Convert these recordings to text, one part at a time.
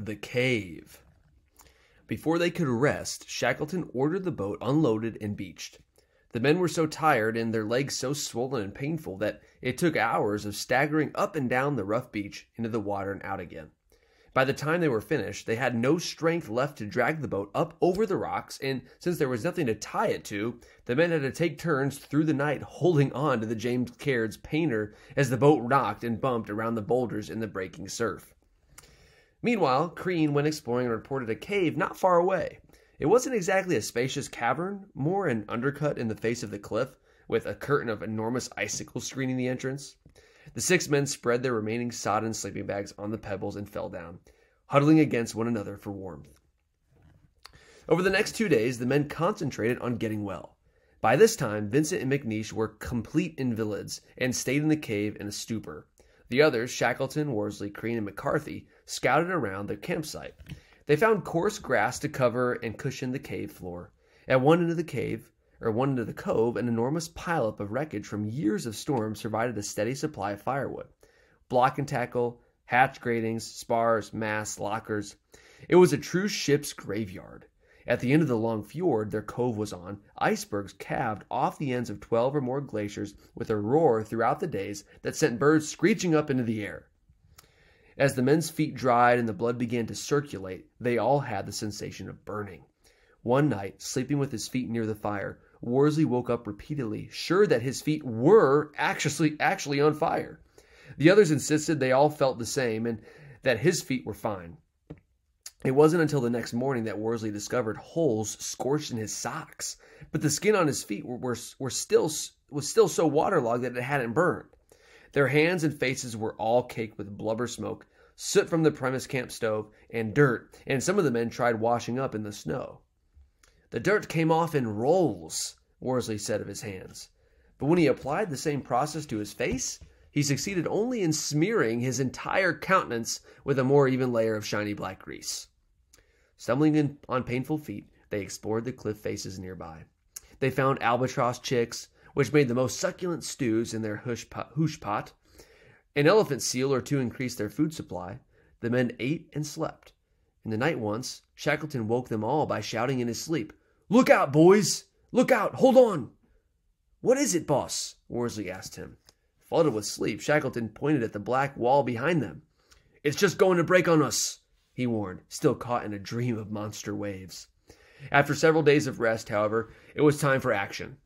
The cave. Before they could rest, Shackleton ordered the boat unloaded and beached. The men were so tired and their legs so swollen and painful that it took hours of staggering up and down the rough beach into the water and out again. By the time they were finished, they had no strength left to drag the boat up over the rocks, and since there was nothing to tie it to, the men had to take turns through the night holding on to the James Caird's painter as the boat rocked and bumped around the boulders in the breaking surf. Meanwhile, Crean went exploring and reported a cave not far away. It wasn't exactly a spacious cavern, more an undercut in the face of the cliff, with a curtain of enormous icicles screening the entrance. The 6 men spread their remaining sodden sleeping bags on the pebbles and fell down, huddling against one another for warmth. Over the next 2 days, the men concentrated on getting well. By this time, Vincent and McNeish were complete invalids and stayed in the cave in a stupor. The others, Shackleton, Worsley, Crean, and McCarthy, scouted around their campsite. They found coarse grass to cover and cushion the cave floor. At one end of the cove, an enormous pileup of wreckage from years of storms provided a steady supply of firewood. Block and tackle, hatch gratings, spars, masts, lockers. It was a true ship's graveyard. At the end of the long fjord their cove was on, icebergs calved off the ends of 12 or more glaciers with a roar throughout the days that sent birds screeching up into the air. As the men's feet dried and the blood began to circulate, they all had the sensation of burning. One night, sleeping with his feet near the fire, Worsley woke up repeatedly, sure that his feet were actually on fire. The others insisted they all felt the same and that his feet were fine. It wasn't until the next morning that Worsley discovered holes scorched in his socks, but the skin on his feet was still so waterlogged that it hadn't burned. Their hands and faces were all caked with blubber smoke, soot from the premise camp stove, and dirt, and some of the men tried washing up in the snow. The dirt came off in rolls, Worsley said of his hands. But when he applied the same process to his face, he succeeded only in smearing his entire countenance with a more even layer of shiny black grease. Stumbling on painful feet, they explored the cliff faces nearby. They found albatross chicks, which made the most succulent stews in their hoosh pot. An elephant seal or two increased their food supply. The men ate and slept. In the night once, Shackleton woke them all by shouting in his sleep, "Look out, boys! Look out! Hold on!" "What is it, boss?" Worsley asked him. Flooded with sleep, Shackleton pointed at the black wall behind them. "It's just going to break on us," he warned, still caught in a dream of monster waves. After several days of rest, however, it was time for action.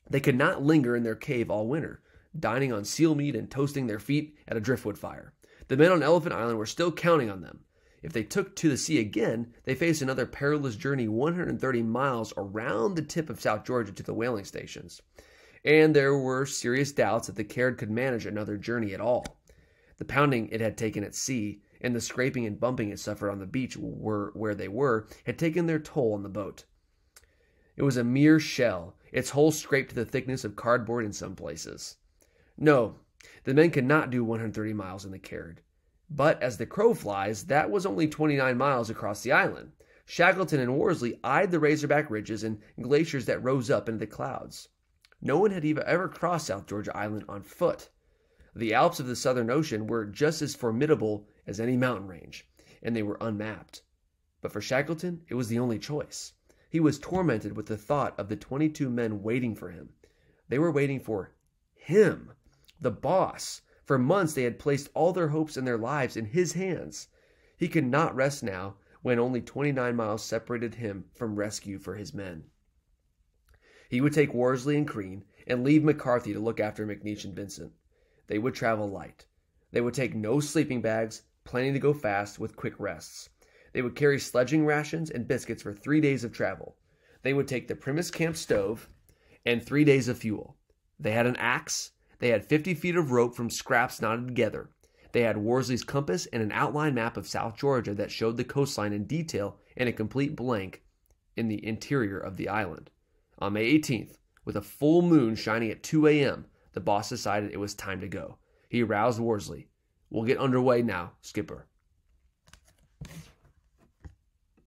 They could not linger in their cave all winter, dining on seal meat and toasting their feet at a driftwood fire. The men on Elephant Island were still counting on them. If they took to the sea again, they faced another perilous journey 130 miles around the tip of South Georgia to the whaling stations. And there were serious doubts that the Caird could manage another journey at all. The pounding it had taken at sea and the scraping and bumping it suffered on the beach where they were had taken their toll on the boat. It was a mere shell, its hull scraped to the thickness of cardboard in some places. No, the men could not do 130 miles in the Caird. But as the crow flies, that was only 29 miles across the island. Shackleton and Worsley eyed the razorback ridges and glaciers that rose up into the clouds. No one had ever crossed South Georgia Island on foot. The Alps of the Southern Ocean were just as formidable as any mountain range, and they were unmapped. But for Shackleton, it was the only choice. He was tormented with the thought of the 22 men waiting for him. They were waiting for him, the boss. For months they had placed all their hopes and their lives in his hands. He could not rest now when only 29 miles separated him from rescue for his men. He would take Worsley and Crean and leave McCarthy to look after McNeish and Vincent. They would travel light. They would take no sleeping bags, planning to go fast with quick rests. They would carry sledging rations and biscuits for 3 days of travel. They would take the premise camp stove and 3 days of fuel. They had an axe. They had 50 feet of rope from scraps knotted together. They had Worsley's compass and an outline map of South Georgia that showed the coastline in detail and a complete blank in the interior of the island. On May 18th, with a full moon shining at 2 a.m., the boss decided it was time to go. He roused Worsley. "We'll get underway now, Skipper."